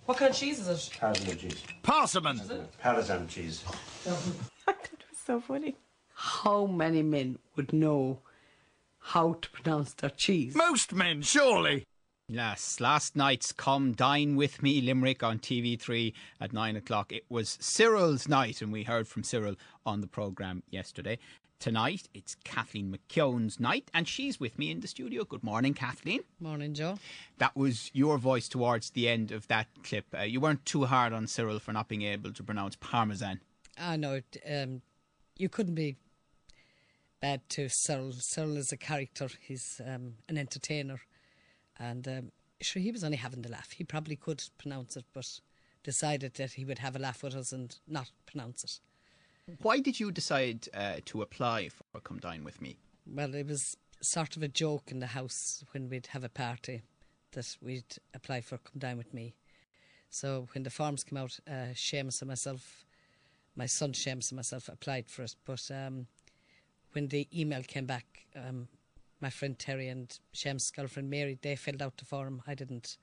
What kind of cheese is it? Parmesan cheese. Parsimon. Parmesan cheese. I thought it was so funny. How many men would know how to pronounce their cheese? Most men, surely. Yes, last night's Come Dine with Me Limerick on TV3 at 9 o'clock. It was Cyril's night, and we heard from Cyril on the programme yesterday. Tonight, it's Kathleen McKeown's night, and she's with me in the studio. Good morning, Kathleen. Morning, Joe. That was your voice towards the end of that clip. You weren't too hard on Cyril for not being able to pronounce Parmesan. No, you couldn't be bad to Cyril. Cyril is a character. He's an entertainer. And sure, he was only having the laugh. He probably could pronounce it, but decided that he would have a laugh with us and not pronounce it. Why did you decide to apply for Come Dine with Me? Well, it was sort of a joke in the house when we'd have a party that we'd apply for Come Dine with Me. So when the forms came out, Seamus and myself, my son Seamus and myself applied for it. But when the email came back, my friend Terry and Seamus' girlfriend Mary, they filled out the form. I didn't,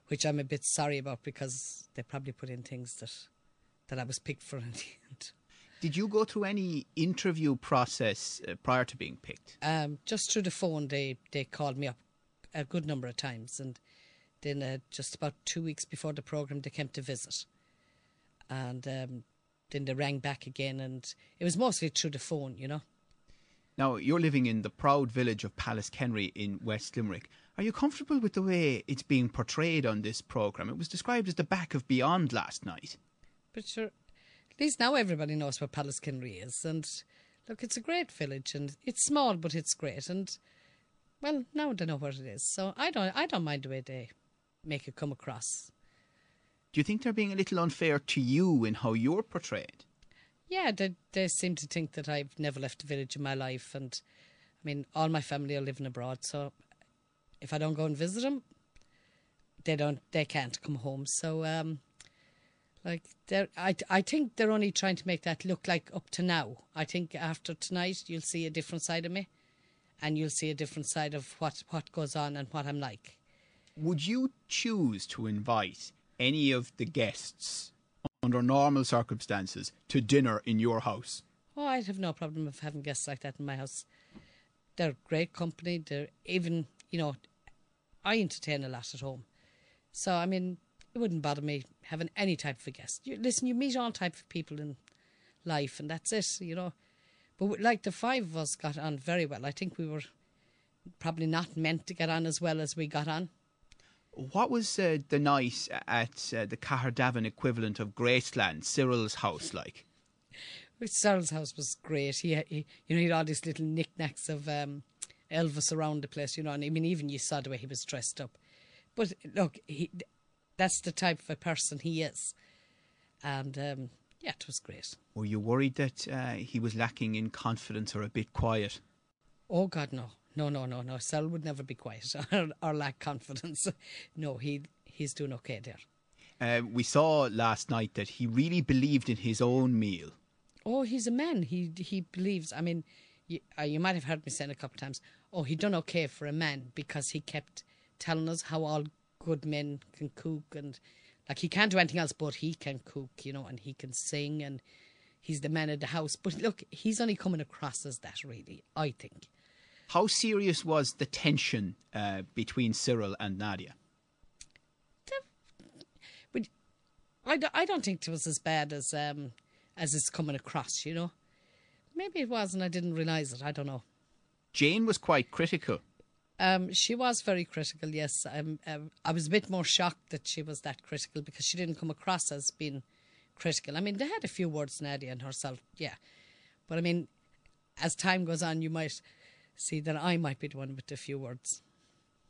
which I'm a bit sorry about because they probably put in things that I was picked for in the end. Did you go through any interview process prior to being picked? Just through the phone, they called me up a good number of times, and then just about 2 weeks before the programme, they came to visit. And then they rang back again, and it was mostly through the phone, you know. Now, you're living in the proud village of Pallaskenry in West Limerick. Are you comfortable with the way it's being portrayed on this programme? It was described as the back of beyond last night. But sure, at least now everybody knows where Pallaskenry is. And look, it's a great village, and it's small, but it's great. And, well, now they know where it is. So I don't mind the way they make it come across. Do you think they're being a little unfair to you in how you're portrayed? Yeah, they seem to think that I've never left the village in my life. And, I mean, all my family are living abroad. So if I don't go and visit them, they can't come home. So, I think they're only trying to make that look like up to now. I think after tonight, you'll see a different side of me. And you'll see a different side of what goes on and what I'm like. Would you choose to invite any of the guests under normal circumstances to dinner in your house? Oh, I'd have no problem of having guests like that in my house. They're great company. They're even, you know, I entertain a lot at home. So, I mean, it wouldn't bother me having any type of a guest. Listen, you meet all types of people in life, and that's it, you know. But like the five of us got on very well. I think we were probably not meant to get on as well as we got on. What was the night at the Caherdavin equivalent of Graceland, Cyril's house, like? Cyril's house was great. He had all these little knickknacks of Elvis around the place, you know. And I mean, even you saw the way he was dressed up. But look, that's the type of a person he is. And yeah, it was great. Were you worried that he was lacking in confidence or a bit quiet? Oh, God, no. No. Cyril would never be quiet or lack confidence. No, he's doing okay there. We saw last night that he really believed in his own meal. Oh, he's a man. He believes. I mean, you might have heard me saying a couple of times, oh, he done okay for a man, because he kept telling us how all good men can cook, and like he can't do anything else, but he can cook, you know, and he can sing, and he's the man of the house. But look, he's only coming across as that, really, I think. How serious was the tension between Cyril and Nadia? I don't think it was as bad as it's coming across, you know. Maybe it was and I didn't realise it, I don't know. Jane was quite critical. She was very critical, yes. I was a bit more shocked that she was that critical, because she didn't come across as being critical. I mean, they had a few words, Nadia and herself, yeah. But I mean, as time goes on, you might see that I might be the one with the few words.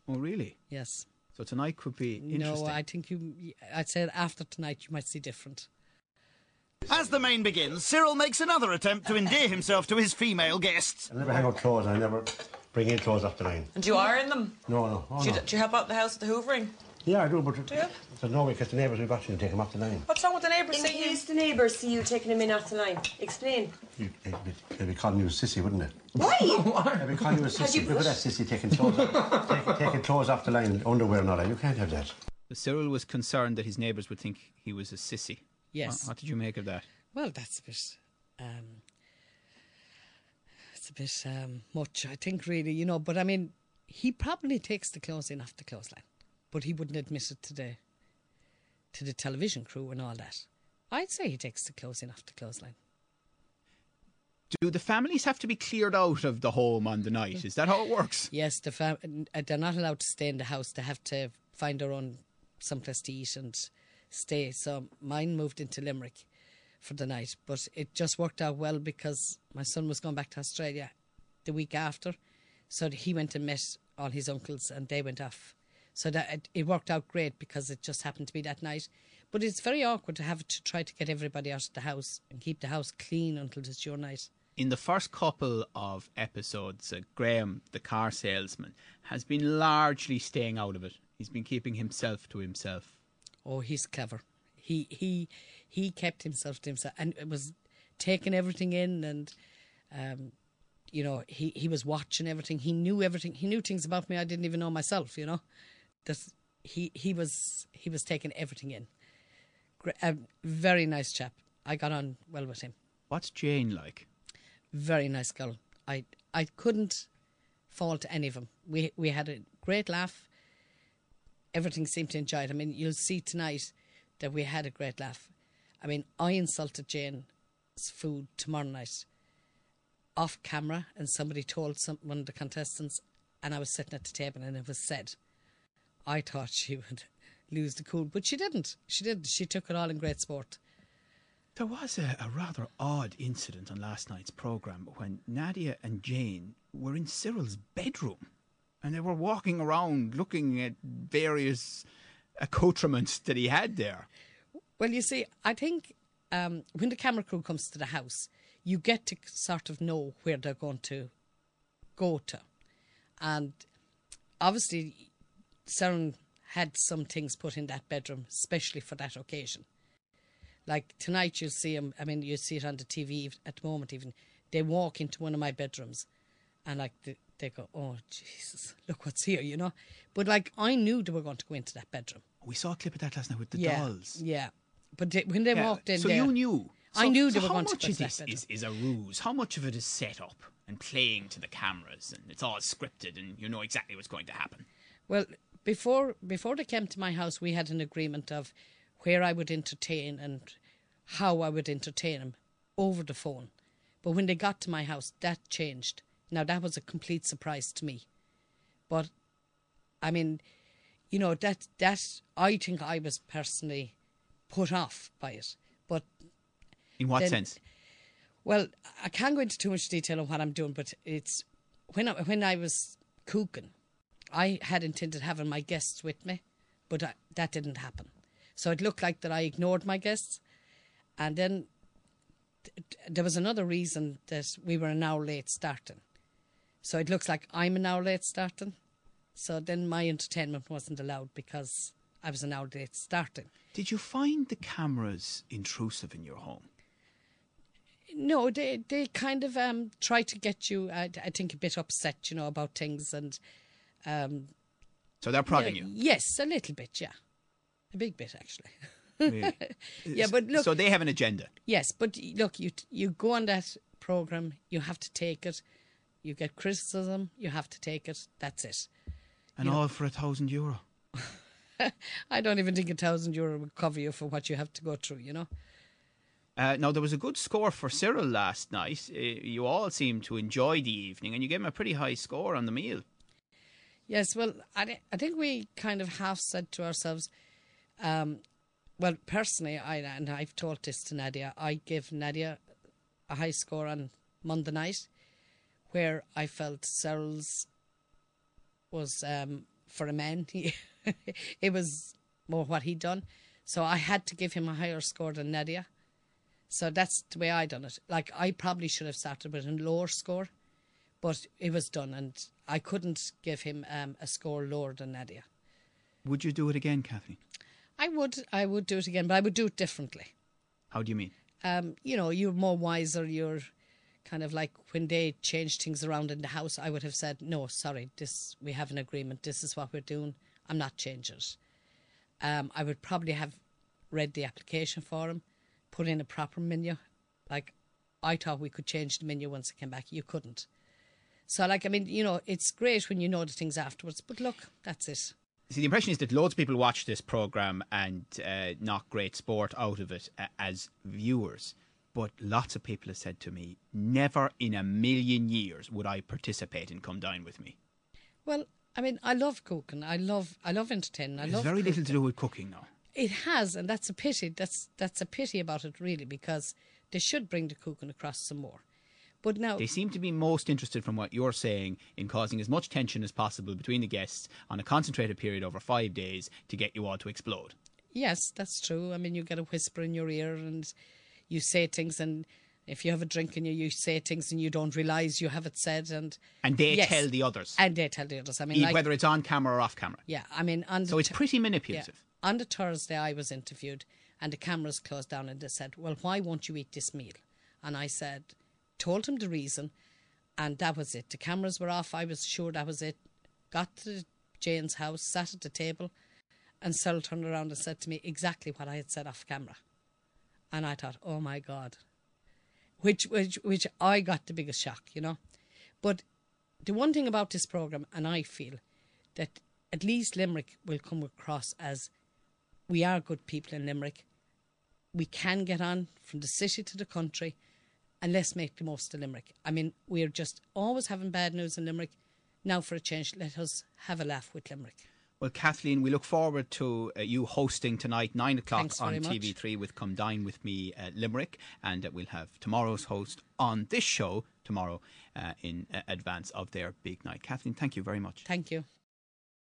Oh, really? Yes. So tonight could be interesting. No, I think I'd say after tonight you might see different. As the main begins, Cyril makes another attempt to endear himself to his female guests. I never hang up clothes. I never bring in clothes after 9. And do you iron them? No. Oh, Do no. you help out in the house with the hoovering? Yeah, I do, but Do you? there's no way, because the neighbours will be watching and take them after 9. What's wrong with the neighbours In saying? case the neighbours see you taking him in after 9. Explain. They'd be calling you a sissy, wouldn't they? Why? They'd be calling you a sissy. Look at that sissy taking clothes after 9, underwear and all that. You can't have that. Cyril was concerned that his neighbours would think he was a sissy. Yes. What did you make of that? Well, that's a bit much, I think, really, you know. But I mean, he probably takes the clothes in off the clothesline, but he wouldn't admit it to the television crew and all that. I'd say he takes the clothes in off the clothesline. Do the families have to be cleared out of the home on the night? Is that how it works? Yes, they're not allowed to stay in the house. They have to find their own someplace to eat and stay. So mine moved into Limerick for the night, but it just worked out well because my son was going back to Australia the week after, so he went and met all his uncles and they went off. So that it worked out great because it just happened to be that night. But it's very awkward to have to try to get everybody out of the house and keep the house clean until it's your night. In the first couple of episodes, Graham, the car salesman, has been largely staying out of it. He's been keeping himself to himself. Oh, he's clever. He kept himself to himself and it was taking everything in, and you know, he was watching everything. He knew everything. He knew things about me I didn't even know myself. You know, that he was taking everything in. A very nice chap. I got on well with him. What's Jane like? Very nice girl. I couldn't fault any of them. We had a great laugh. Everything seemed to enjoy it. I mean, you'll see tonight that we had a great laugh. I mean, I insulted Jane's food tomorrow night off camera, and somebody told one of the contestants, and I was sitting at the table and it was said. I thought she would lose the cool, but she didn't. She did. She took it all in great sport. There was a rather odd incident on last night's programme when Nadia and Jane were in Cyril's bedroom and they were walking around looking at various accoutrements that he had there. Well, you see, I think when the camera crew comes to the house, you get to sort of know where they're going to go to. And obviously, Cyril had some things put in that bedroom, especially for that occasion. Like tonight, you'll see him. I mean, you see it on the TV at the moment. Even they walk into one of my bedrooms, and like they go, "Oh Jesus, look what's here," you know. But like I knew they were going to go into that bedroom. We saw a clip of that last night with the dolls. Yeah, but when they walked in, so there, you knew. I knew they so were going to go to that how much of bedroom. this is a ruse? How much of it is set up and playing to the cameras, and it's all scripted, and you know exactly what's going to happen? Well, before they came to my house, we had an agreement of where I would entertain and how I would entertain them over the phone. But when they got to my house, that changed. Now, that was a complete surprise to me. But, I mean, you know, that I think I was personally put off by it. But in what sense? Well, I can't go into too much detail on what I'm doing, but it's when I was cooking, I had intended having my guests with me, but that didn't happen. So it looked like that I ignored my guests. And then there was another reason that we were an hour late starting. So it looks like I'm an hour late starting. So then my entertainment wasn't allowed because I was an hour late starting. Did you find the cameras intrusive in your home? No, they kind of try to get you, I think, a bit upset, you know, about things. And so they're prodding you? Yes, a little bit, yeah. A big bit, actually. Really? Yeah, but look. So they have an agenda? Yes, but look, you go on that programme, you have to take it. You get criticism, you have to take it. That's it. And all for €1,000? I don't even think €1,000 would cover you for what you have to go through, you know. Now, there was a good score for Cyril last night. You all seemed to enjoy the evening, and you gave him a pretty high score on the meal. Yes, well, I think we kind of half said to ourselves, well, personally, I've told this to Nadia, I give Nadia a high score on Monday night, where I felt Cyril's was, for a man, it was more what he'd done. So I had to give him a higher score than Nadia. So that's the way I done it. Like, I probably should have started with a lower score, but it was done, and I couldn't give him a score lower than Nadia. Would you do it again, Kathleen? I would do it again, but I would do it differently. How do you mean? You know, you're more wiser. You're kind of like when they change things around in the house, I would have said, no, sorry, we have an agreement. This is what we're doing. I'm not changing it. I would probably have read the application for him, put in a proper menu. Like, I thought we could change the menu once I came back. You couldn't. So, like, I mean, you know, it's great when you know the things afterwards. But look, that's it. See, the impression is that loads of people watch this programme and knock great sport out of it as viewers. But lots of people have said to me, never in a million years would I participate in Come Dine With Me. Well, I mean, I love cooking. I love entertaining. There's very little to do with cooking now. It has, and that's a pity. That's a pity about it, really, because they should bring the cooking across some more. But now they seem to be most interested, from what you're saying, in causing as much tension as possible between the guests on a concentrated period over 5 days to get you all to explode. Yes, that's true. I mean, you get a whisper in your ear and you say things, and if you have a drink and you say things and you don't realise you have it said, and they tell the others. And they tell the others. I mean, whether it's on camera or off camera. Yeah, I mean, so it's pretty manipulative. Yeah. On the Thursday, I was interviewed, and the cameras closed down, and they said, "Well, why won't you eat this meal?" And I told him the reason, and that was it. The cameras were off. I was sure that was it. Got to Jane's house, sat at the table, and Cyril turned around and said to me exactly what I had said off camera. And I thought, oh my God, which I got the biggest shock, you know. But the one thing about this programme, and I feel that at least Limerick will come across as we are good people in Limerick. We can get on from the city to the country, and let's make the most of Limerick. I mean, we're just always having bad news in Limerick. Now for a change, let us have a laugh with Limerick. Well, Kathleen, we look forward to you hosting tonight, 9 o'clock on TV3 with Come Dine With Me Limerick. And we'll have tomorrow's host on this show tomorrow in advance of their big night. Kathleen, thank you very much. Thank you.